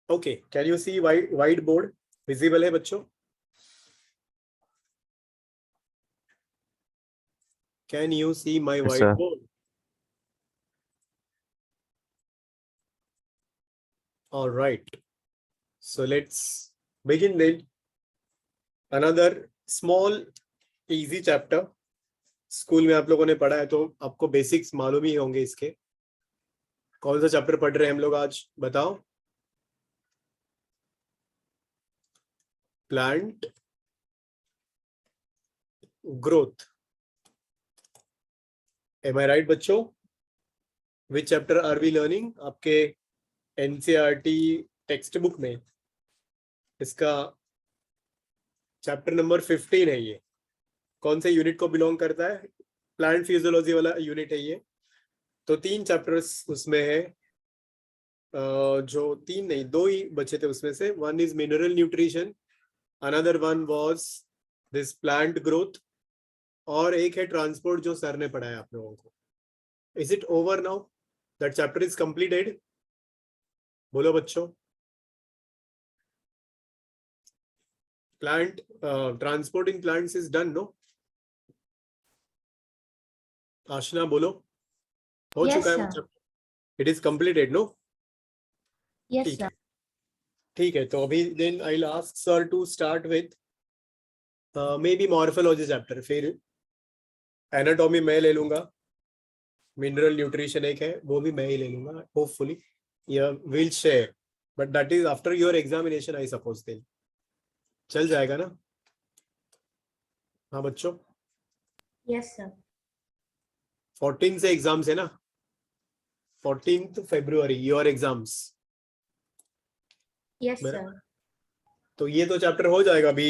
Okay, can you see white board visible है बच्चों? Can you see my Yes, white sir. Board? All right, so let's begin then. Another small easy chapter. School में आप लोगों ने पढ़ा है तो आपको बेसिक्स मालूम ही होंगे इसके. कौन सा चैप्टर पढ़ रहे हैं हम लोग आज, बताओ? Plant growth. Am I right बच्चों? Which chapter are we learning? आपके एनसीईआरटी टेक्स्ट बुक में इसका चैप्टर नंबर 15 है. ये कौन से यूनिट को बिलोंग करता है? प्लांट फिजियोलॉजी वाला यूनिट है ये. तो 3 चैप्टर्स उसमें है. जो 3 नहीं 2 ही बचे थे उसमें से. One is mineral nutrition, another one was this plant growth, और एक है ट्रांसपोर्ट जो सर ने पढ़ाया आप लोगों को. Is it over now? That chapter is completed? बोलो बच्चों. Plant transport in plants is done, no? Aashna बोलो. हो Yes, चुका है वो sir. Chapter? It is completed, no? Yes, ठीक sir. है, ठीक है. तो अभी then I will ask sir to start with maybe morphology chapter. फिर एनाटॉमी मैं ले लूंगा, मिनरल न्यूट्रिशन एक है वो भी मैं ही ले लूंगा होपफुली. या will share, but that is after your examination I suppose. Then चल जाएगा ना? हाँ बच्चों, Yes, sir. 14 से एग्जाम्स है ना? 14th February your exams. Yes, sir. तो ये तो चैप्टर हो जाएगा अभी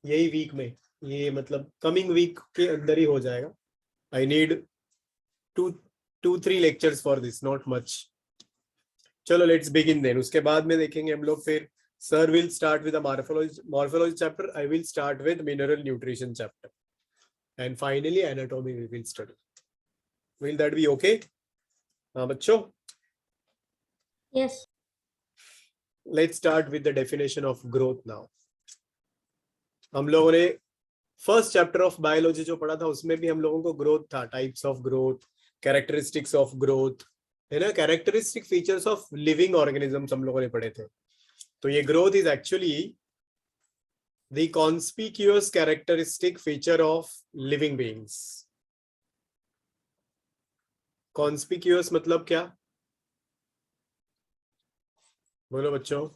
यही वीक में. ये मतलब कमिंग वीक के अंदर ही हो जाएगा. I need 2-3 lectures for this, not much. चलो लेट्स बिगिन देन. उसके बाद में देखेंगे हम लोग. फिर sir will start with morphology chapter. I will start with mineral nutrition chapter, and finally anatomy we will study. Will that be okay? हाँ बच्चों, Yes. Let's start with the definition of growth now. हम लोगों ने first chapter of biology जो पढ़ा था उसमें भी हम लोगों को ग्रोथ था, types of growth, characteristics of growth, है ना? Characteristic features of living organisms हम लोगों ने पढ़े थे. तो ये growth is actually the conspicuous characteristic feature of living beings. Conspicuous मतलब क्या? बोलो बच्चों.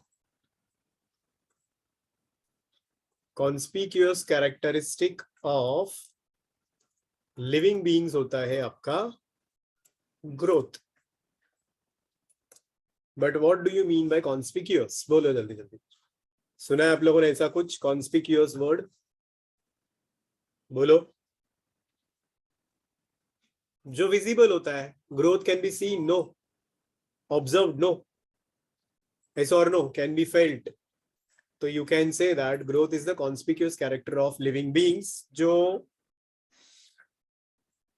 Conspicuous characteristic of living beings होता है आपका growth. But what do you mean by conspicuous? बोलो जल्दी जल्दी. सुना है आप लोगों ने ऐसा कुछ कॉन्स्पिक्यूअस वर्ड? बोलो. जो विजिबल होता है. Growth can be seen, no? Observed, no? yes or no? Can be felt. तो you can say that growth is the conspicuous character of living beings. जो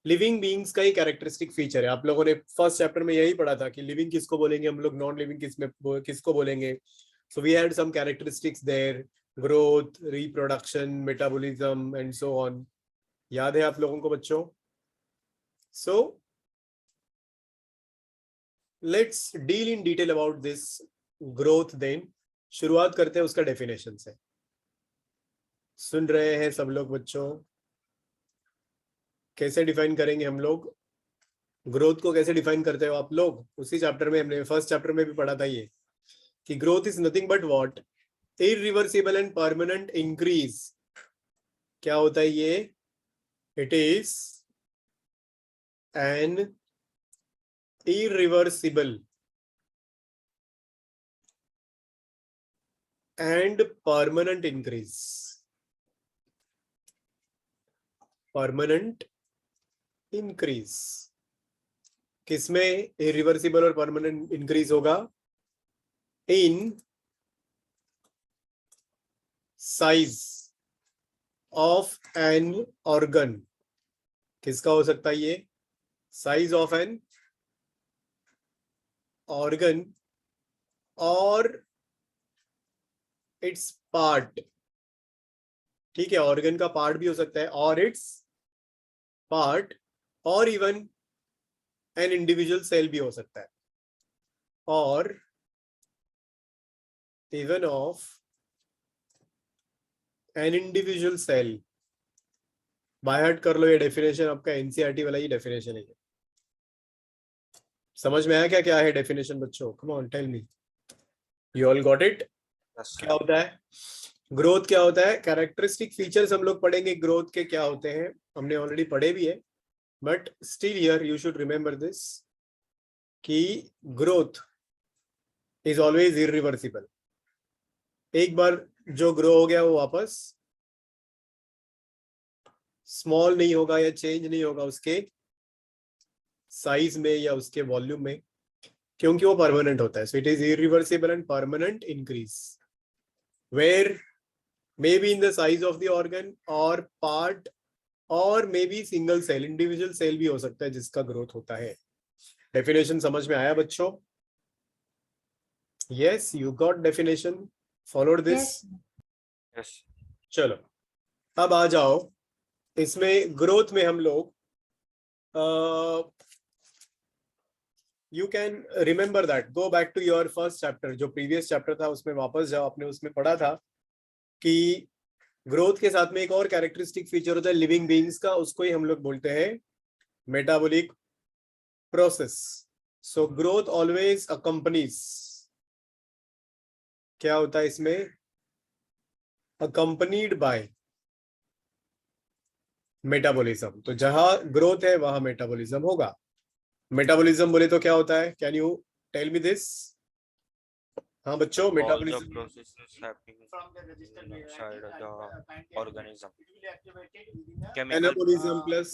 लिविंग बीइंग्स का ही कैरेक्टरिस्टिक फीचर है. आप लोगों ने फर्स्ट चैप्टर में यही पढ़ा था कि लिविंग किसको बोलेंगे हम लोग, नॉन लिविंग किसको बोलेंगे. So we had some characteristics there, growth, reproduction, metabolism and so on. याद है आप लोगों को बच्चों? So let's deal in detail about this growth. Then शुरुआत करते हैं उसका डेफिनेशन से. सुन रहे हैं सब लोग बच्चों? कैसे डिफाइन करेंगे हम लोग ग्रोथ को? कैसे डिफाइन करते हो आप लोग? उसी चैप्टर में हमने फर्स्ट चैप्टर में भी पढ़ा था ये कि growth is nothing but what? Irreversible and permanent increase. क्या होता है ये? It is an irreversible and permanent increase. Permanent increase किसमें इरिवर्सिबल और परमानेंट इंक्रीज होगा? In size of an organ. किसका हो सकता है ये? साइज ऑफ एन ऑर्गन और इट्स पार्ट, ठीक है, ऑर्गन का पार्ट भी हो सकता है, और इट्स पार्ट, और इवन एन इंडिविजुअल सेल भी हो सकता है, और even of an individual cell. By heart कर लो ये डेफिनेशन, आपका एनसीईआरटी वाला ही डेफिनेशन है। समझ में आया क्या क्या है डेफिनेशन बच्चों? Come on tell me, you all got it? क्या होता है ग्रोथ? क्या होता है? कैरेक्टरिस्टिक फीचर्स हम लोग पढ़ेंगे ग्रोथ के क्या होते हैं, हमने ऑलरेडी पढ़े भी है, but still here you should remember this कि ग्रोथ इज ऑलवेज इरिवर्सिबल। एक बार जो ग्रो हो गया वो वापस स्मॉल नहीं होगा या चेंज नहीं होगा उसके साइज में या उसके वॉल्यूम में, क्योंकि वो परमानेंट होता है। So it is irreversible and permanent increase where may be in the size of the organ और पार्ट, और may be single cell, individual cell भी हो सकता है जिसका ग्रोथ होता है। डेफिनेशन समझ में आया बच्चों? Yes, you got definition, followed this? Yes. चलो अब आ जाओ इसमें ग्रोथ में हम लोग you can remember that, go back to your first chapter, जो प्रीवियस चैप्टर था उसमें वापस जाओ, आपने उसमें पढ़ा था कि ग्रोथ के साथ में एक और कैरेक्टरिस्टिक फीचर होता है लिविंग बीइंग्स का, उसको ही हम लोग बोलते हैं metabolic process. So growth always accompanies, क्या होता है इसमें? Accompanied by metabolism. तो जहां ग्रोथ है वहां मेटाबॉलिज्म होगा। मेटाबॉलिज्म बोले तो क्या होता है? Can you tell me this? हाँ बच्चों, All the metabolism processes happening inside the organism. Anabolism plus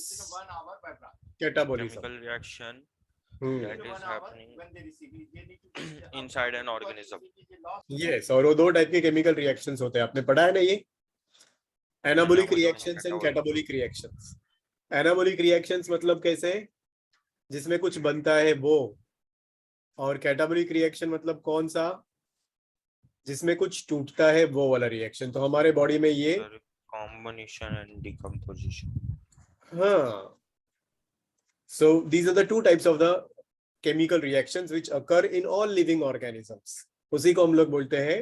catabolism. Chemical reaction that is happening inside an organism. Yes, और वो दो टाइप के केमिकल रिएक्शंस होते हैं, आपने पढ़ा है ना ये? Anabolic reactions and catabolic reactions. Anabolic reactions मतलब कैसे? जिसमें कुछ बनता है वो, और कैटाबॉलिक रिएक्शन मतलब कौन सा? जिसमें कुछ टूटता है वो वाला रिएक्शन। तो हमारे बॉडी में ये Combination and decomposition. हाँ, so these are the two types of the chemical reactions which occur in all living organisms. उसी को हम लोग बोलते हैं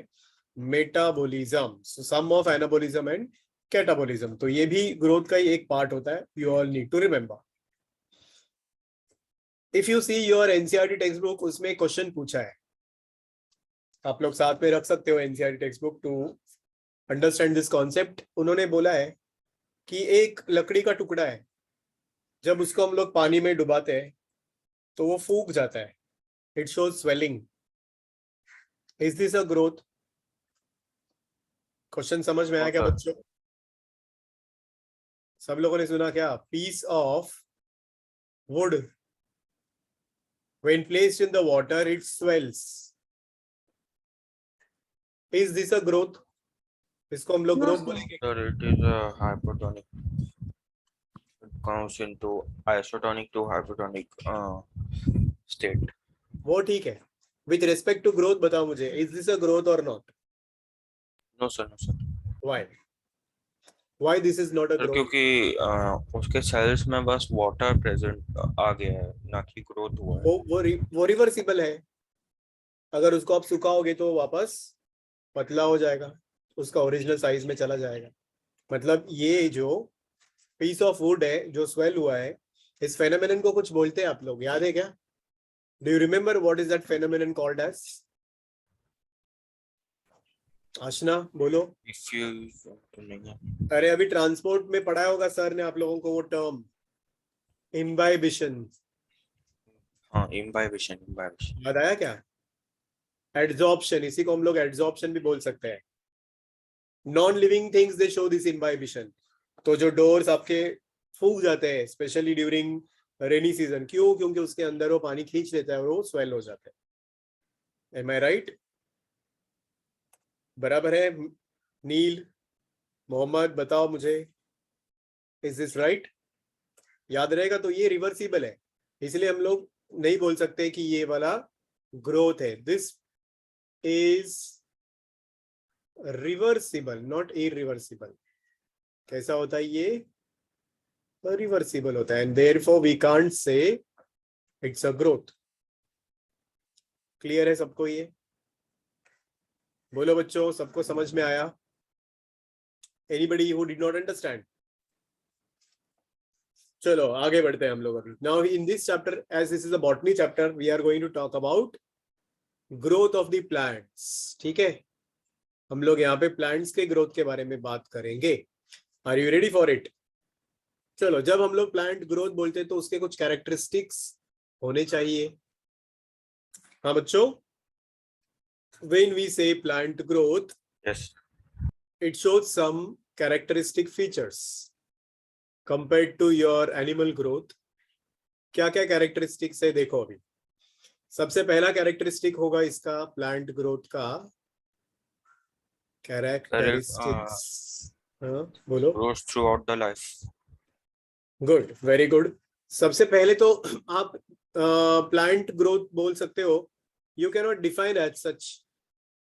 metabolism. so some of anabolism and catabolism, तो ये भी ग्रोथ का ही एक पार्ट होता है। you all need to remember. if you see your NCERT text book, उसमें क्वेश्चन पूछा है, आप लोग साथ में रख सकते हो NCERT text book to understand this concept. उन्होंने बोला है कि एक लकड़ी का टुकड़ा है, जब उसको हम लोग पानी में डुबाते हैं तो वो फूक जाता है, it shows swelling. Is this a growth? Question समझ में आया क्या बच्चों? सब लोगों ने सुना क्या? Piece of wood when placed in the water it swells. Is this a growth? इसको हम लोग No, ग्रोथ sir. बोलेंगे? Sir, it is a hypertonic. It comes into isotonic to hypertonic state. वो ठीक है, विथ रेस्पेक्ट टू ग्रोथ बताओ मुझे, is this a growth और not? No sir, no sir. Why this is not a sir growth? क्योंकि उसके sales में बस वाटर प्रेजेंट आ गया है, ना कि ग्रोथ हुआ है। वो रिवर्सिबल है। अगर उसको आप सुखाओगे तो वापस पतला हो जाएगा, उसका ओरिजिनल साइज में चला जाएगा। मतलब ये जो पीस ऑफ वुड है जो स्वेल हुआ है, इस फेनोमेनन को कुछ बोलते हैं, आप लोग याद है क्या? Do you remember what is that phenomenon called as? Aashna बोलो। डिफ्यूज नहीं है। अरे अभी ट्रांसपोर्ट में पढ़ाया होगा सर ने आप लोगों को वो टर्म, इम्बाइबिशन। हाँ, इम्बाइबिशन। याद आया क्या? एड्सॉर्प्शन, इसी को हम लोग एड्सॉर्प्शन भी बोल सकते हैं। Non living things they show this imbibition. तो जो डोर्स आपके फूक जाते हैं स्पेशली ड्यूरिंग रेनी सीजन, क्यों? क्योंकि उसके अंदर वो पानी खींच लेता है और वो स्वेल हो जाता है। M I right? बराबर है? नील, मोहम्मद बताओ मुझे, इज दिस राइट? याद रहेगा? तो ये रिवर्सिबल है, इसलिए हम लोग नहीं बोल सकते कि ये वाला ग्रोथ है। This is reversible, not irreversible. कैसा होता है ये? रिवर्सिबल होता है, and therefore we can't say it's a growth. Clear है सबको ये? बोलो बच्चों, सबको समझ में आया? Anybody who did not understand? चलो आगे बढ़ते हैं हम लोग अभी। Now in this chapter, as this is a botany chapter, we are going to talk about growth of the plants. ठीक है, हम लोग यहाँ पे प्लांट्स के ग्रोथ के बारे में बात करेंगे। Are you ready for it? चलो, जब हम लोग प्लांट ग्रोथ बोलते हैं तो उसके कुछ कैरेक्टरिस्टिक्स होने चाहिए। हाँ बच्चों, when we say plant growth, Yes. it shows some characteristic features compared to your animal growth. क्या क्या कैरेक्टरिस्टिक्स है देखो अभी। सबसे पहला कैरेक्टरिस्टिक होगा इसका प्लांट ग्रोथ का कैरेक्टरिस्टिक्स। हाँ बोलो। Grows throughout the life. Good, very good. सबसे पहले तो आप प्लांट ग्रोथ बोल सकते हो, you can not define as such,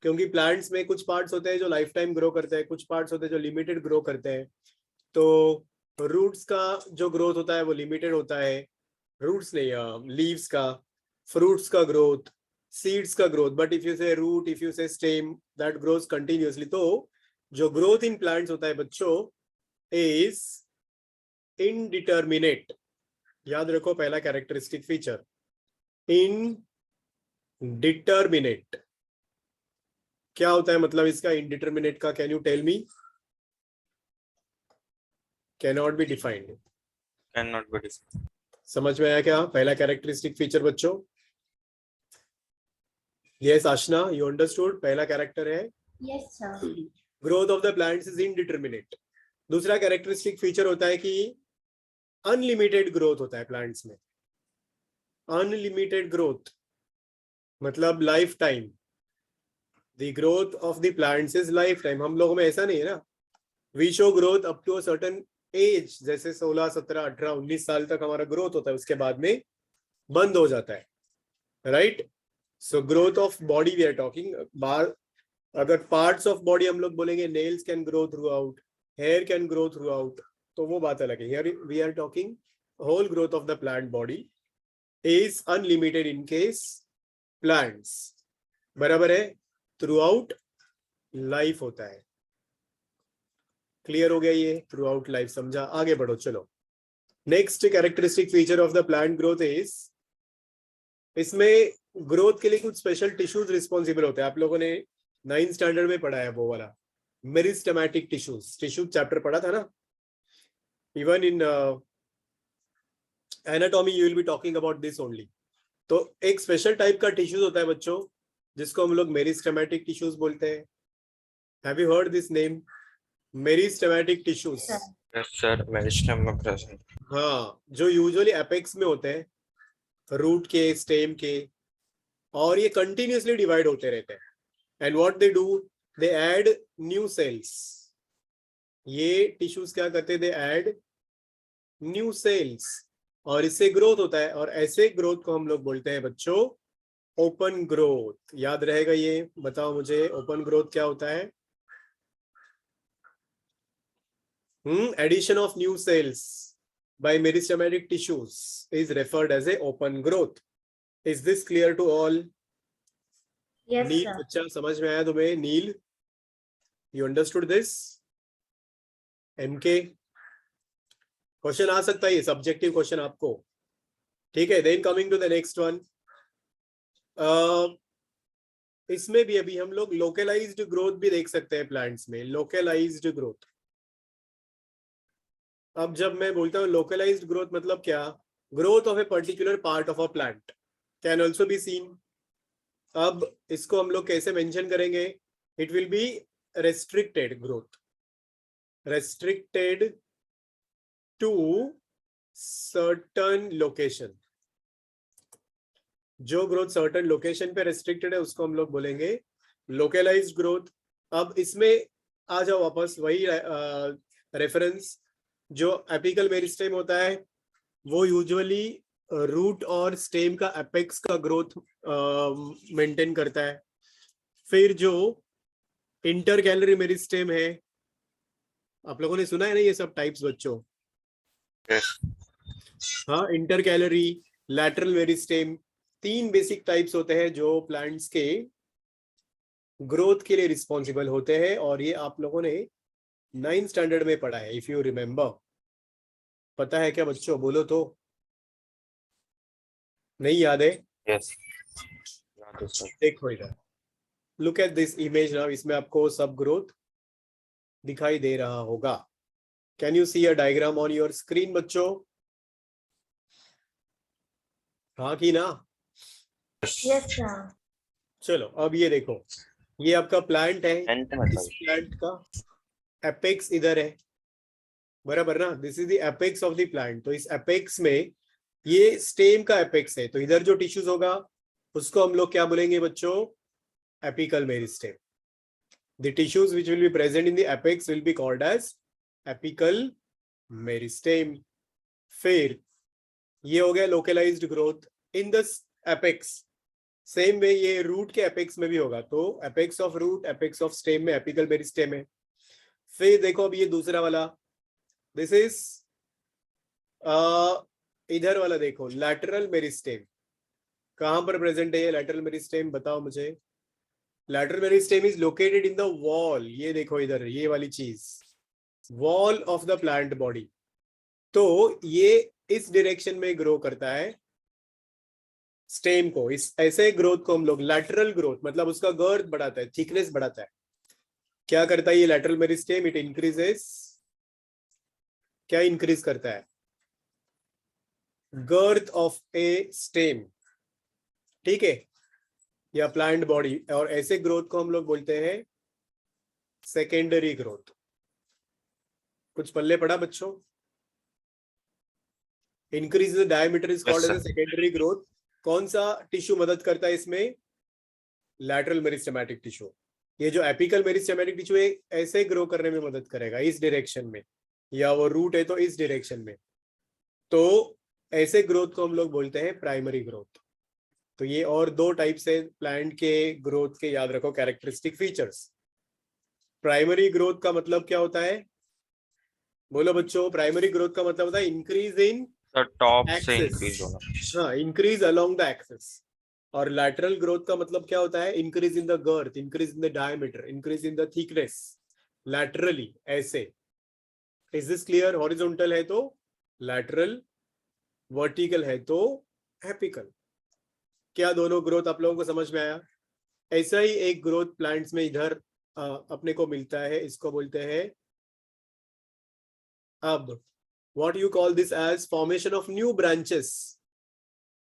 क्योंकि प्लांट्स में कुछ पार्ट्स होते हैं जो लाइफ टाइम ग्रो करते हैं, कुछ पार्ट्स होते हैं जो लिमिटेड ग्रो करते हैं। तो रूट्स का जो ग्रोथ होता है वो लिमिटेड होता है, रूट्स नहीं, लीव्स का, फ्रूट्स का ग्रोथ, सीड्स का ग्रोथ। बट इफ यू से रूट, इफ यू से स्टेम, दैट ग्रोज कंटिन्यूअसली। तो जो ग्रोथ इन प्लांट्स होता है बच्चों इज इनडिटर्मिनेट। याद रखो पहला कैरेक्टरिस्टिक फीचर, इनडिटर्मिनेट। क्या होता है मतलब इसका इनडिटर्मिनेट का? Can you tell me? Can not be defined. Cannot be defined. समझ में आया क्या पहला कैरेक्टरिस्टिक फीचर बच्चों? Yes Aashna, you understood? पहला कैरेक्टर है Yes, sir. Growth of the plants is indeterminate. दूसरा कैरेक्टरिस्टिक फीचर होता है कि अनलिमिटेड ग्रोथ होता है प्लांट्स में। अनलिमिटेड ग्रोथ मतलब lifetime. The growth of the plants is lifetime. हम लोगों में ऐसा नहीं है ना, we show growth up to a certain age, जैसे 16, 17, 18, 19 साल तक हमारा ग्रोथ होता है, उसके बाद में बंद हो जाता है, right? So growth of body we are talking. अगर पार्ट्स ऑफ बॉडी हम लोग बोलेंगे, nails can grow throughout, hair can grow throughout, तो वो बात अलग है। Here we are talking whole growth of the plant body is unlimited in case plants. बराबर है? थ्रू आउट लाइफ होता है। क्लियर हो गया ये? थ्रू आउट लाइफ समझा? आगे बढ़ो चलो। Next characteristic feature of the plant growth is, इसमें ग्रोथ के लिए कुछ स्पेशल टिश्यूज रिस्पॉन्सिबल होते हैं। आप लोगों ने 9th स्टैंडर्ड में पढ़ा है वो वाला मेरिस्टेमेटिक टिश्यूज। टिश्यू चैप्टर पढ़ा था ना? Even in anatomy you will be talking about this only. तो एक स्पेशल टाइप का टिश्यूज होता है बच्चों, जिसको हम लोग मेरिस्टेमेटिक टिश्यूज बोलते हैं। Have you heard this name, meristematic tissues? Sir. Yes, sir. Meristem में present. हाँ, जो यूजुअली एपेक्स में होते हैं, रूट के, स्टेम के, और ये कंटिन्यूअसली डिवाइड होते रहते हैं। And what they do, they add new sales. ये टिश्यूज क्या करते हैं? दे ऐड न्यू सेल्स, और इससे ग्रोथ होता है। और ऐसे ग्रोथ को हम लोग बोलते हैं बच्चों ओपन ग्रोथ। याद रहेगा ये? बताओ मुझे, ओपन ग्रोथ क्या होता है? Addition of new cells by meristematic tissues is referred as a open growth. Is this clear to all? Yes, nil sir. बच्चा, समझ में आया तुम्हें? Neel, you understood this? MK, question आ सकता है ये, सब्जेक्टिव क्वेश्चन आपको। ठीक है, then coming to the next one. इसमें भी अभी हम लोग लोकलाइज्ड ग्रोथ भी देख सकते हैं प्लांट्स में। लोकलाइज्ड ग्रोथ, अब जब मैं बोलता हूँ लोकलाइज्ड ग्रोथ मतलब क्या? Growth of a particular part of a plant can also be seen. अब इसको हम लोग कैसे मेंशन करेंगे? It will be restricted growth, restricted to certain location. जो ग्रोथ सर्टन लोकेशन पे रेस्ट्रिक्टेड है उसको हम लोग बोलेंगे लोकलाइज्ड ग्रोथ। अब इसमें आ जाओ वापस वही रेफरेंस, जो एपिकल मेरिस्टेम होता है वो यूजुअली रूट और स्टेम का एपेक्स का ग्रोथ मेंटेन करता है। फिर जो इंटर कैलोरी मेरिस्टेम है, आप लोगों ने सुना है ना ये सब टाइप्स बच्चों? Yes. हाँ, inter calorie, lateral meristem, 3 basic types होते हैं जो प्लांट्स के ग्रोथ के लिए रिस्पॉन्सिबल होते हैं, और ये आप लोगों ने 9th स्टैंडर्ड में पढ़ा है, इफ यू रिमेम्बर। पता है क्या बच्चों, बोलो तो। नहीं याद है? Yes. याद है सर। देखो इधर, look at this image now, इसमें आपको सब ग्रोथ दिखाई दे रहा होगा। Can you see a diagram on your screen बच्चों? हाँ कि ना? Yes, sir. चलो अब ये देखो, ये आपका प्लांट है, Nth में था इस प्लांट का एपेक्स इधर है, बराबर ना? This is the apex of the plant. तो इस एपेक्स में ये स्टेम का एपेक्स है, तो इधर जो टिश्यूज होगा उसको हम लोग क्या बोलेंगे बच्चों? Apical meristem. The tissues which will be present in the apex will be called as apical meristem. फिर ये हो गया localised growth in the apex. Same way ये रूट के एपेक्स में भी होगा, तो apex of root, apex of stem में एपिकल मेरिस्टेम है। फिर देखो अब ये दूसरा वाला, दिस इज इधर वाला देखो, लैटरल मेरिस्टेम। कहां पर प्रेजेंट है ये लैटरल मेरिस्टेम, बताओ मुझे। Lateral meristem is located in the wall, ये देखो इधर, ये वाली चीज, wall of the plant body. तो ये इस डायरेक्शन में ग्रो करता है स्टेम को, इस ऐसे ग्रोथ को हम लोग लैटरल ग्रोथ, मतलब उसका गर्थ बढ़ाता है, थिकनेस बढ़ाता है। क्या करता है ये लैटरल मेरिस्टेम? इट इंक्रीजेस, क्या इंक्रीज करता है? गर्थ ऑफ ए स्टेम, ठीक है, या प्लांट बॉडी। और ऐसे ग्रोथ को हम लोग बोलते हैं सेकेंडरी ग्रोथ। कुछ पल्ले पड़ा बच्चों? Increase the diameter is called as secondary growth. कौन सा टिश्यू मदद करता है इसमें? Lateral meristematic tissue. ये जो एपिकल मेरिस्टेमेटिक टिश्यू है ऐसे ग्रो करने में मदद करेगा इस डायरेक्शन में, या वो रूट है तो इस डायरेक्शन में। तो ऐसे ग्रोथ को हम लोग बोलते हैं प्राइमरी ग्रोथ। तो ये और 2 टाइप से प्लांट के ग्रोथ के याद रखो कैरेक्टरिस्टिक फीचर्स। प्राइमरी ग्रोथ का मतलब क्या होता है? बोलो बच्चों, प्राइमरी ग्रोथ का मतलब होता है इंक्रीज इन सर टॉप से एक्सिस, इंक्रीज होना। हाँ, इंक्रीज अलोंग द एक्सिस। और लैटरल ग्रोथ का मतलब क्या होता है? Increase in the girth, increase in the diameter, increase in the thickness, laterally ऐसे। Is this clear? हॉरिजॉन्टल है तो लैटरल, वर्टिकल है तो एपिकल। क्या दोनों ग्रोथ आप लोगों को समझ में आया? ऐसा ही एक ग्रोथ प्लांट्स में इधर अपने को मिलता है, इसको बोलते हैं अब what you call this as formation of new branches.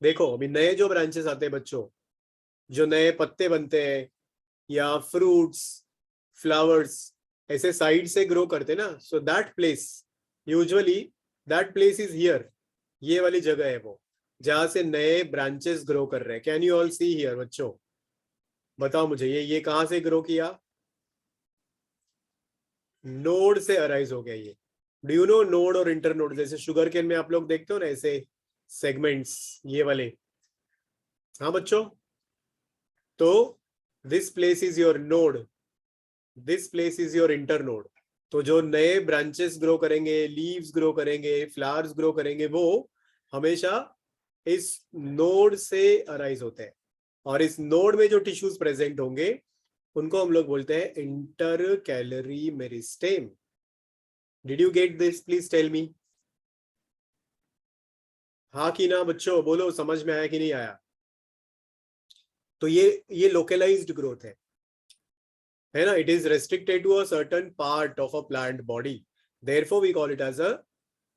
देखो अभी नए जो ब्रांचेस आते हैं बच्चों, जो नए पत्ते बनते हैं या फ्रूट्स, फ्लावर्स ऐसे साइड से ग्रो करते ना, so that place, usually that place is here. ये वाली जगह है वो जहां से नए ब्रांचेस ग्रो कर रहे हैं। Can you all see here बच्चों? बताओ मुझे, ये कहां से ग्रो किया? नोड से अराइज हो गया ये। डू यू नो नोड और इंटरनोड? जैसे शुगर केन में आप लोग देखते हो ना ऐसे सेगमेंट्स, ये वाले। हाँ बच्चों, तो this place is your node, this place is your internode. तो जो नए ब्रांचेस ग्रो करेंगे, लीव्स ग्रो करेंगे, फ्लावर्स ग्रो करेंगे, वो हमेशा इस नोड से अराइज होते हैं। और इस नोड में जो टिश्यूज प्रेजेंट होंगे उनको हम लोग बोलते हैं intercalary meristem. Did you get this? Please tell me. हाँ कि ना बच्चों, बोलो समझ में आया कि नहीं आया? तो ये लोकलाइज्ड ग्रोथ है ना? It is restricted to a certain part of a plant body, therefore we call it as a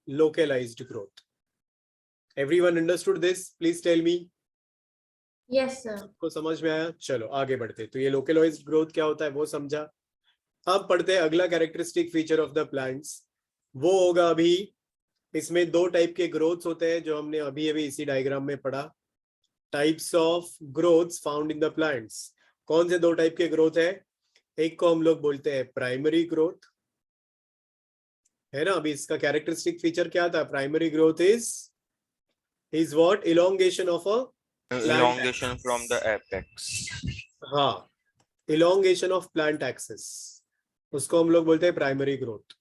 localised growth. Everyone understood this? Please tell me. Yes, sir. सबको समझ में आया? चलो आगे बढ़ते। तो ये लोकलाइज्ड ग्रोथ क्या होता है वो समझा। अब पढ़ते हैं अगला characteristic feature of the plants. वो होगा अभी, इसमें 2 टाइप के ग्रोथ्स होते हैं जो हमने अभी अभी इसी डायग्राम में पढ़ा। Types of growths found in the plants. कौन से 2 टाइप के ग्रोथ है? एक को हम लोग बोलते हैं प्राइमरी ग्रोथ, है ना? अभी इसका कैरेक्टरिस्टिक फीचर क्या था? Primary growth is what? Elongation of a Elongation from the apex. हाँ, इलोंगेशन ऑफ प्लांट एक्सिस, उसको हम लोग बोलते हैं प्राइमरी ग्रोथ।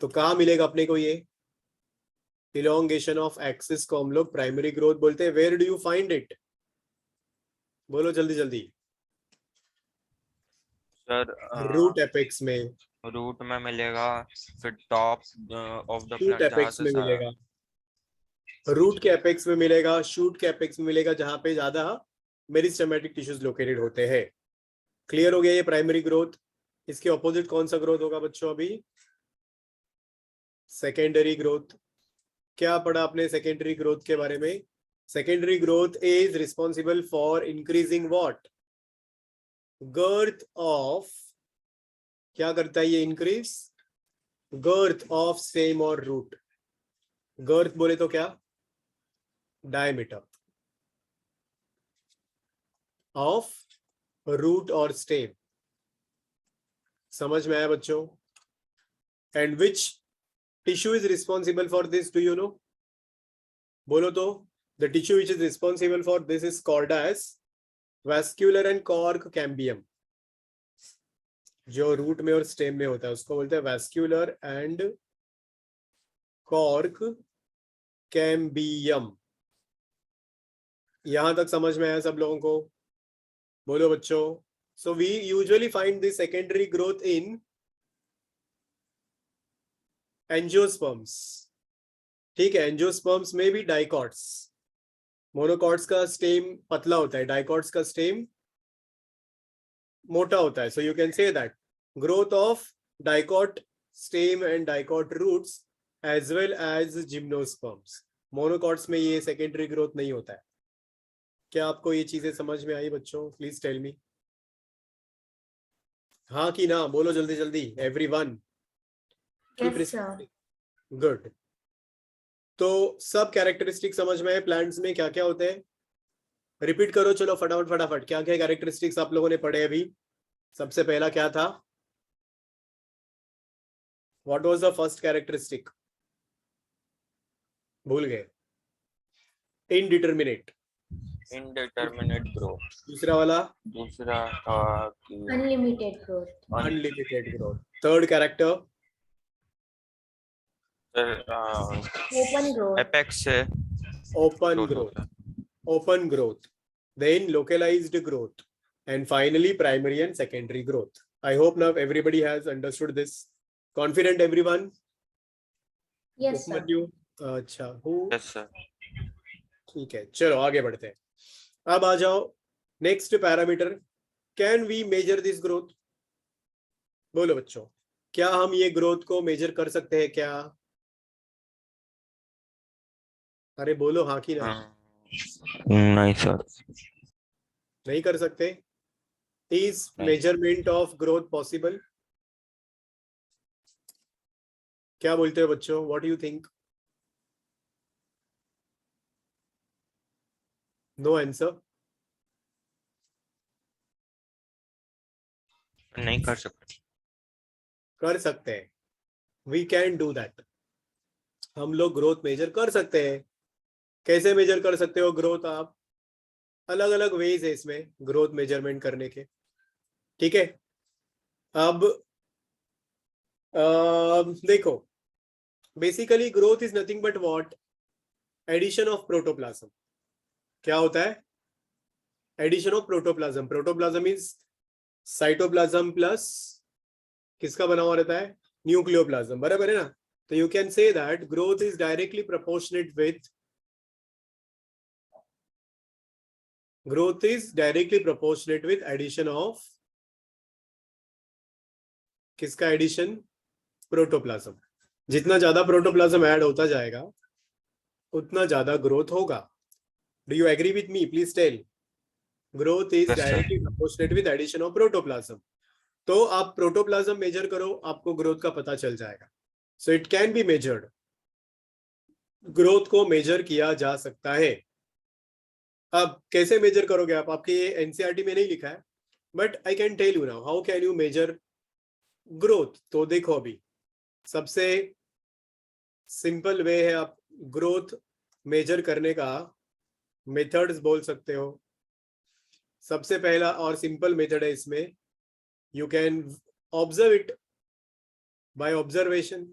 तो कहाँ मिलेगा अपने को ये इलोंगेशन ऑफ एक्सिस को हम लोग प्राइमरी ग्रोथ बोलते हैं। Where do you find it? बोलो जल्दी जल्दी। सर रूट एपेक्स में, रूट में मिलेगा, फिर top of the shoot plant जहाँ एपेक्स से में सारा मिलेगा, रूट के एपेक्स में मिलेगा, शूट के एपेक्स में मिलेगा, जहां पे ज्यादा मेरिस्टेमेटिक टिश्यूज लोकेटेड होते हैं। क्लियर हो गया ये प्राइमरी ग्रोथ। इसके ऑपोजिट कौन सा ग्रोथ होगा बच्चों? अभी सेकेंडरी ग्रोथ। क्या पढ़ा आपने सेकेंडरी ग्रोथ के बारे में? Secondary growth is responsible for increasing what? Girth of, क्या करता है ये इंक्रीज? गर्थ ऑफ स्टेम और रूट। गर्थ बोले तो क्या? डायमीटर ऑफ रूट और स्टेम। समझ में आया बच्चों? And which tissue is responsible for this, do you know? बोलो तो। The tissue which is responsible for this is called as vascular and cork cambium. जो रूट में और स्टेम में होता है उसको बोलते हैं वैस्क्यूलर एंड कॉर्क कैम्बियम। यहां तक समझ में आया सब लोगों को? बोलो बच्चों। So we usually find this secondary growth in angiosperms. ठीक है, एंजियोस्पर्म्स में भी डाइकॉट्स। मोनोकॉट्स का स्टेम पतला होता है, डाइकॉट्स का स्टेम मोटा होता है। So you can say that growth of dicot stem and dicot roots as well as gymnosperms. Monocots में ये सेकेंडरी ग्रोथ नहीं होता है। क्या आपको ये चीजें समझ में आई बच्चों? प्लीज टेल मी हाँ कि ना। बोलो जल्दी जल्दी एवरीवन। Yes, sir. गुड। तो सब कैरेक्टरिस्टिक समझ में आए प्लांट्स में क्या क्या होते हैं? रिपीट करो चलो फटाफट फटाफट। क्या क्या कैरेक्टरिस्टिक्स आप लोगों ने पढ़े अभी? सबसे पहला क्या था? What was the first characteristic? भूल गए। इनडिटर्मिनेट। Indeterminate growth. दूसरा वाला दूसरा था कि Unlimited growth. Unlimited growth. Third character Open growth. Apex से ओपन ग्रोथ ग्रोथ। होता है। Open growth, then localized growth, and finally primary and secondary growth. I hope now everybody has understood this. Confident everyone? Yes, sir. Upmanyu? अच्छा हूँ। Yes sir. ठीक है चलो आगे बढ़ते हैं। अब आ जाओ next parameter. Can we measure this growth? बोलो बच्चों, क्या हम ये ग्रोथ को मेजर कर सकते हैं क्या? अरे बोलो हाँ कि ना। नहीं सर। नहीं कर सकते? इज नहीं। Measurement of growth possible? क्या बोलते हो बच्चों? What do you think? No answer? नहीं कर सकते। कर सकते हैं। We can do that. हम लोग ग्रोथ मेजर कर सकते हैं। कैसे मेजर कर सकते हो ग्रोथ आप? अलग अलग वेज है इसमें ग्रोथ मेजरमेंट करने के। ठीक है, अब देखो, basically growth is nothing but what? Addition of protoplasm. क्या होता है? Addition of protoplasm. Protoplasm is cytoplasm plus किसका बना हुआ रहता है? न्यूक्लियोप्लाज्म, बराबर है ना? तो you can say that growth is directly proportionate with addition of किसका एडिशन? प्रोटोप्लाज्म। जितना ज्यादा प्रोटोप्लाज्म ऐड होता जाएगा उतना ज्यादा ग्रोथ होगा। Do you agree with me? Please tell. Growth is Yes, sir. Directly proportionate with addition of protoplasm. तो आप प्रोटोप्लाज्म मेजर करो, आपको ग्रोथ का पता चल जाएगा। So it can be measured. Growth को मेजर किया जा सकता है। अब कैसे मेजर करोगे आप? आपके ये एनसीईआरटी में नहीं लिखा है, but I can tell you now how can you measure growth. तो देखो, अभी सबसे सिंपल वे है आप ग्रोथ मेजर करने का, मेथड्स बोल सकते हो। सबसे पहला और सिंपल मेथड है इसमें, you can observe it by observation.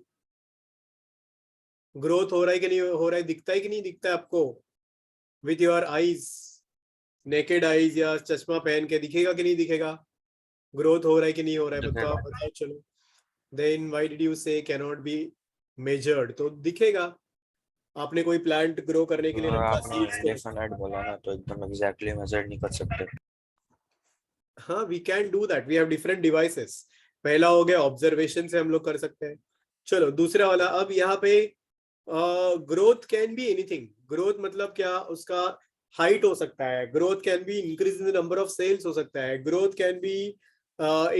Growth हो रहा है कि नहीं हो रहा है, दिखता है कि नहीं दिखता है आपको with your eyes, naked eyes या चश्मा पहन के दिखेगा कि नहीं दिखेगा, ग्रोथ हो रहा है कि नहीं हो रहा है, बताओ बताओ चलो। देन व्हाई डिड यू से कैनॉट बी मेजर्ड? तो दिखेगा, आपने कोई प्लांट ग्रो करने के लिए रखा आपने सीड्स को, indefinite बोला ना, तो एकदम एग्जैक्टली मेजर नहीं कर सकते। हाँ we can do that, we have different devices. पहला हो गया ऑब्जर्वेशन से हम लोग कर सकते हैं। चलो दूसरा वाला, अब यहाँ पे growth can be anything. Growth मतलब क्या, उसका हाइट हो सकता है, growth can be increase in the number of cells हो सकता है, growth can be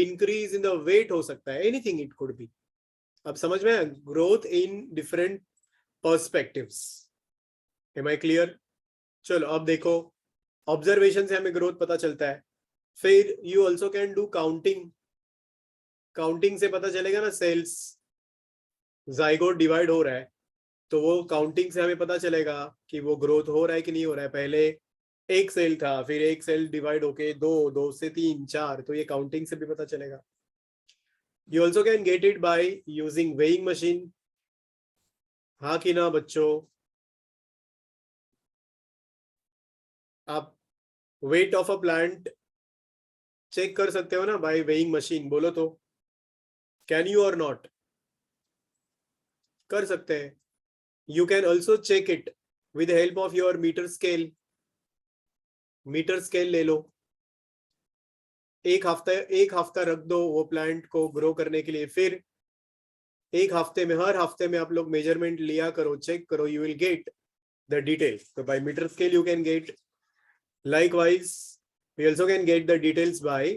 increase in the weight हो सकता है, एनीथिंग इट कुड बी। अब समझ में आया, growth in different perspectives. Am I clear? चलो अब देखो, ऑब्जर्वेशन से हमें ग्रोथ पता चलता है, फिर you also can do counting. Counting से पता चलेगा ना, सेल्स जाइगोट डिवाइड हो रहा है, तो वो काउंटिंग से हमें पता चलेगा कि वो ग्रोथ हो रहा है कि नहीं हो रहा है। पहले एक सेल था, फिर एक सेल डिवाइड होके दो, दो से तीन, चार, तो ये काउंटिंग से भी पता चलेगा। You also can get it by using weighing machine, हाँ कि ना बच्चों? आप weight of a plant check कर सकते हो ना बाय वेइंग मशीन, बोलो तो, कैन यू और नॉट? कर सकते हैं। You can also check it with help of your meter scale. Meter scale ले लो, एक हफ्ता रख दो वो प्लांट को ग्रो करने के लिए, फिर एक हफ्ते में, हर हफ्ते में आप लोग मेजरमेंट लिया करो, चेक करो, you will get the details. तो by metre scale you can get. Likewise we also can get the details by,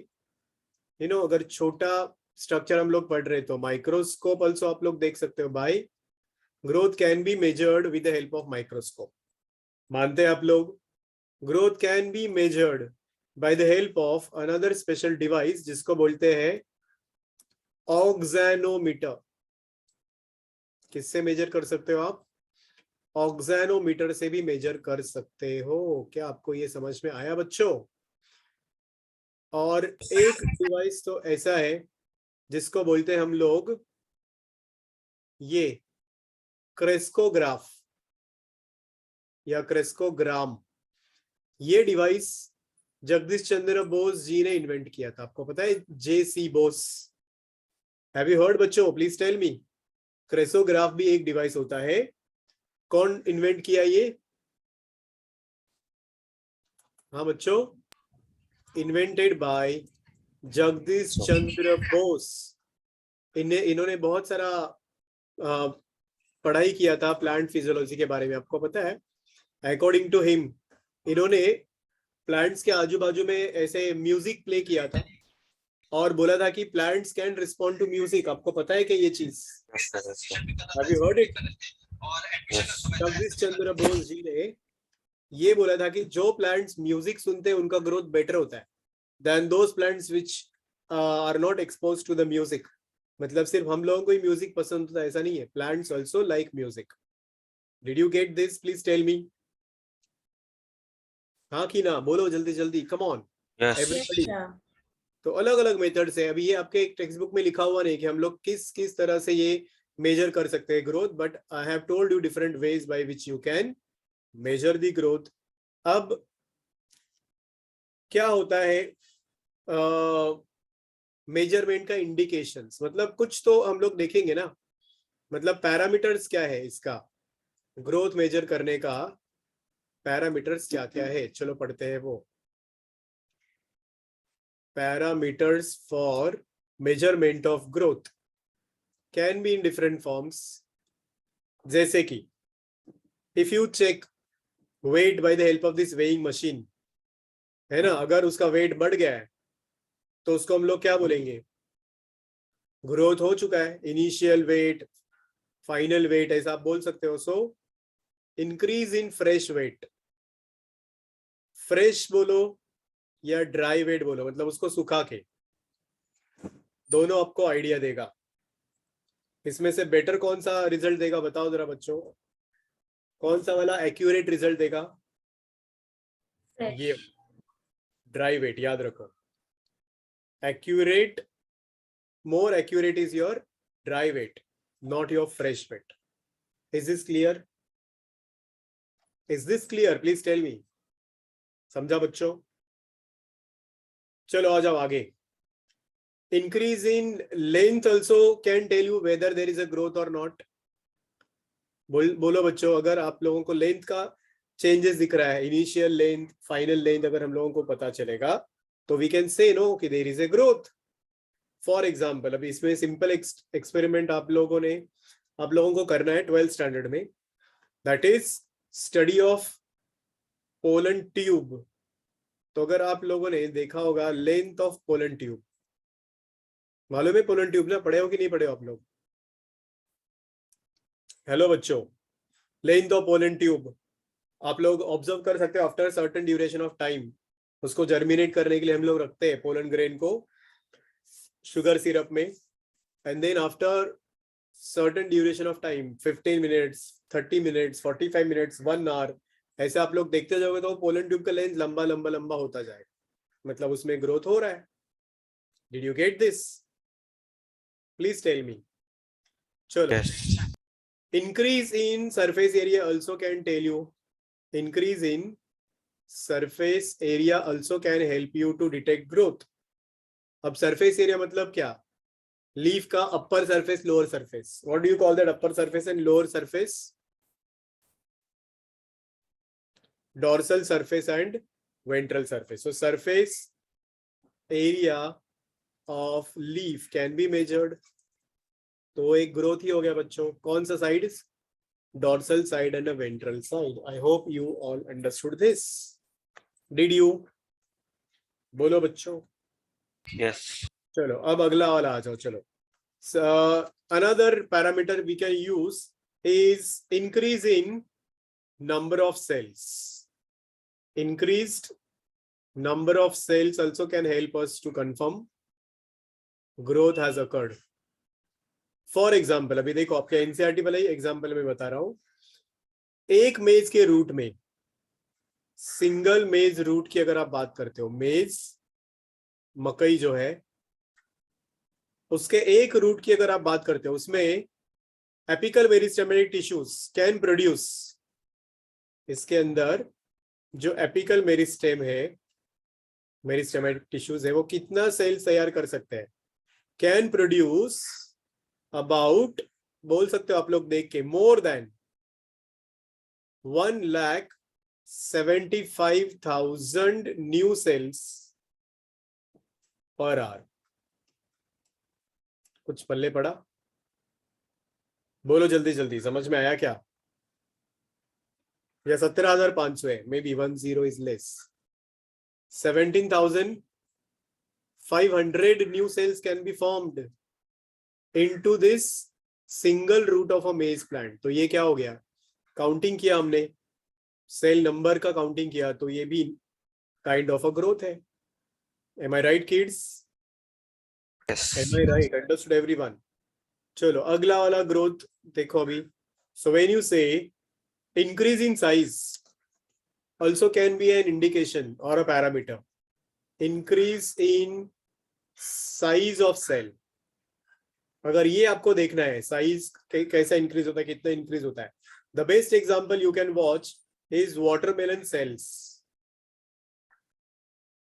you know, अगर छोटा स्ट्रक्चर हम लोग पढ़ रहे तो माइक्रोस्कोप ऑल्सो आप लोग देख सकते हो। Bye growth can be measured with the help of microscope. मानते हैं आप लोग? Growth can be measured by the help of another special device जिसको बोलते हैं ऑक्सैनोमीटर। किससे मेजर कर सकते हो आप? ऑक्सैनोमीटर से भी मेजर कर सकते हो। क्या आपको ये समझ में आया बच्चों? और एक डिवाइस तो ऐसा है जिसको बोलते हैं हम लोग ये क्रेस्कोग्राफ या क्रेस्कोग्राम। ये डिवाइस जगदीश चंद्र बोस जी ने इन्वेंट किया था, आपको पता है? J.C. Bose, have you heard बच्चों? Please tell me. क्रेस्कोग्राफ भी एक डिवाइस होता है, कौन इन्वेंट किया ये? हाँ बच्चों, इन्वेंटेड बाय जगदीश चंद्र बोस। इन्होंने बहुत सारा पढ़ाई किया था प्लांट फिजियोलॉजी के बारे में, आपको पता है? अकॉर्डिंग टू हिम, इन्होंने प्लांट्स के आजू बाजू में ऐसे म्यूजिक प्ले किया था और बोला था कि plants can respond to music. आपको पता है कि ये चीज? Have you heard it? Jagadish Chandra Bose ji ने ये बोला था कि जो प्लांट्स म्यूजिक सुनते हैं उनका ग्रोथ बेटर होता है then those plants which are not expose to the music. मतलब सिर्फ हम लोगों को ही म्यूजिक पसंद होता है ऐसा नहीं है, plants also like music. Did you get this? Please tell me, हाँ कि ना, बोलो जल्दी जल्दी, कम ऑन एवरीबॉडी। तो अलग अलग मेथड्स है। अभी ये आपके एक टेक्स्ट बुक में लिखा हुआ नहीं कि हम लोग किस किस तरह से ये मेजर कर सकते हैं growth, but I have told you different ways by which you can measure the growth. अब क्या होता है मेजरमेंट का इंडिकेशंस? मतलब कुछ तो हम लोग देखेंगे ना, मतलब पैरामीटर्स क्या है इसका, ग्रोथ मेजर करने का पैरामीटर्स क्या क्या है, चलो पढ़ते हैं वो। Parameters for measurement of growth can be in different forms, जैसे कि if you check weight by the help of this weighing machine, है ना, अगर उसका वेट बढ़ गया है तो उसको हम लोग क्या बोलेंगे? ग्रोथ हो चुका है। इनिशियल वेट, फाइनल वेट, ऐसा आप बोल सकते हो। So increase in fresh weight, fresh बोलो या ड्राई वेट बोलो, मतलब उसको सुखा के, दोनों आपको आइडिया देगा। इसमें से बेटर कौन सा रिजल्ट देगा बताओ जरा बच्चों, कौन सा वाला एक्यूरेट रिजल्ट देगा? ये ड्राई वेट, याद रखो. Accurate, more accurate is your dry weight, not your fresh weight. Is this clear? Is this clear? Please tell me. समझा बच्चों? चलो आ जाओ आगे. Increase in length also can tell you whether there is a growth or not. बोलो बच्चों, अगर आप लोगों को लेंथ का चेंजेस दिख रहा है, इनिशियल लेंथ, फाइनल लेंथ, अगर हम लोगों को पता चलेगा तो वी कैन से नो कि there is a growth. For example, अभी इसमें सिंपल एक्सपेरिमेंट आप लोगों को करना है 12th स्टैंडर्ड में. That is study of pollen tube. तो अगर आप लोगों ने देखा होगा लेंथ ऑफ पोलन ट्यूब, मालूम है पोलन ट्यूब ना? पढ़े हो कि नहीं पढ़े हो आप लोग? हेलो बच्चों, लेंथ ऑफ पोलन ट्यूब आप लोग ऑब्जर्व कर सकते हो. After certain duration of time, उसको जर्मिनेट करने के लिए हम लोग रखते हैं पोलन ग्रेन को शुगर सिरप में, and then after certain duration of time, 15 minutes, 30 minutes, 45 minutes, 1 hour, ऐसे आप लोग देखते जाओगे तो पोलन ट्यूब का लेंथ लंबा लंबा लंबा होता जाएगा. मतलब उसमें ग्रोथ हो रहा है. Did you get this? Please tell me. चलो. Yes. Increase in surface area also can tell you. Increase in surface area also can help you to detect growth. अब surface area मतलब क्या? लीफ का upper surface, lower surface. What do you call that upper surface and lower surface? Dorsal surface and ventral surface. So surface area of leaf can be measured. तो एक growth ही हो गया बच्चों. कौन सा side? Dorsal side and ventral side. I hope you all understood this. Did you? बोलो बच्चों. Yes. चलो अब अगला वाला आ जाओ. चलो. Another parameter we can use is increase in number of cells. Increased number of cells also can help us to confirm growth has occurred. For example, अभी देखो आपके एनसीईआरटी वाला ही एग्जाम्पल में बता रहा हूं. एक मेज के रूट में, सिंगल मेज रूट की अगर आप बात करते हो, मेज मकई जो है उसके एक रूट की अगर आप बात करते हो, उसमें apical meristematic tissues can produce. इसके अंदर जो एपिकल मेरिस्टेम है, मेरिस्टेमेटिक टिश्यूज है, वो कितना सेल्स तैयार कर सकते हैं? कैन प्रोड्यूस अबाउट, बोल सकते हो आप लोग देख के, more than 1,75,000 new sales per hour. कुछ पल्ले पड़ा? बोलो जल्दी जल्दी, समझ में आया क्या? या 17,500 है? May be 10 is less. 17,500 new cells can be formed into this single root of a maize plant. तो ये क्या हो गया? काउंटिंग किया हमने, सेल नंबर का काउंटिंग किया, तो ये भी काइंड ऑफ अ ग्रोथ है. Am I right kids? Yes. Am I right? Understood everyone? चलो अगला वाला ग्रोथ देखो अभी. So when you say increase in size also can be an indication or a parameter. Increase in size of cell. अगर ये आपको देखना है साइज कैसा इंक्रीज होता है, कितना इंक्रीज होता है, the best example you can watch is watermelon cells.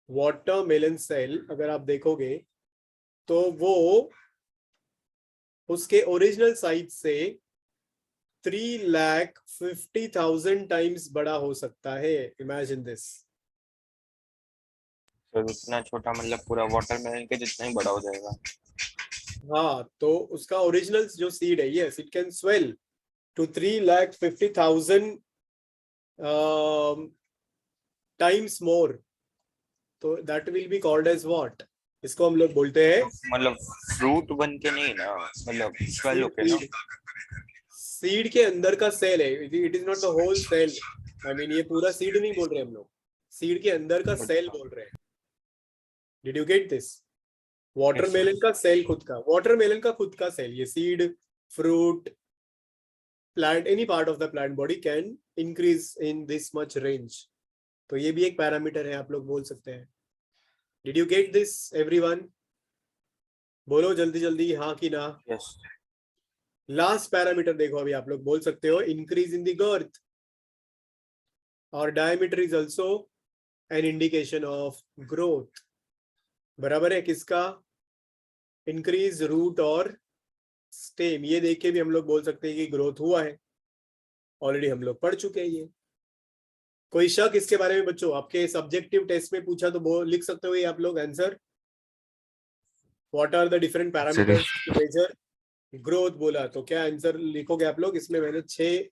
Watermelon cell अगर आप देखोगे तो वो उसके ओरिजिनल साइज से 3,50,000 टाइम्स बड़ा हो सकता है. Imagine this. तो इतना छोटा मतलब पूरा वाटरमेलन के जितना ही बड़ा हो जाएगा. हाँ, तो उसका ओरिजिनल जो सीड है, yes, it can swell to 3,50,000 times more. तो that will be called as what? इसको हम लोग बोलते हैं, मतलब फ्रूट बन के नहीं ना, मतलब स्वेल होके ना. सीड के अंदर का सेल है. It is not the whole cell. I mean ये पूरा सीड नहीं बोल रहे हम लोग, सीड के अंदर का सेल बोल रहे हैं. Did you get this? Watermelon का सेल खुद का, वाटरमेलन का खुद का सेल, ये seed, fruit, plant, any part of the plant body can increase in this much range. तो ये भी एक पैरामीटर है, आप लोग बोल सकते हैं. Did you get this everyone? बोलो जल्दी जल्दी हाँ कि ना। Yes. लास्ट पैरामीटर देखो, अभी आप लोग बोल सकते हो इंक्रीज इन द गर्थ और diameter is also an indication of growth. बराबर है किसका? इंक्रीज रूट और स्टेम। ये देख के भी हम लोग बोल सकते हैं कि ग्रोथ हुआ है, ऑलरेडी हम लोग पढ़ चुके हैं ये। कोई शक इसके बारे में बच्चों? आपके सब्जेक्टिव टेस्ट में पूछा तो वो लिख सकते हो ये आप लोग answer. What are the different parameters to measure growth बोला तो क्या आंसर लिखोगे आप लोग? इसमें मैंने 6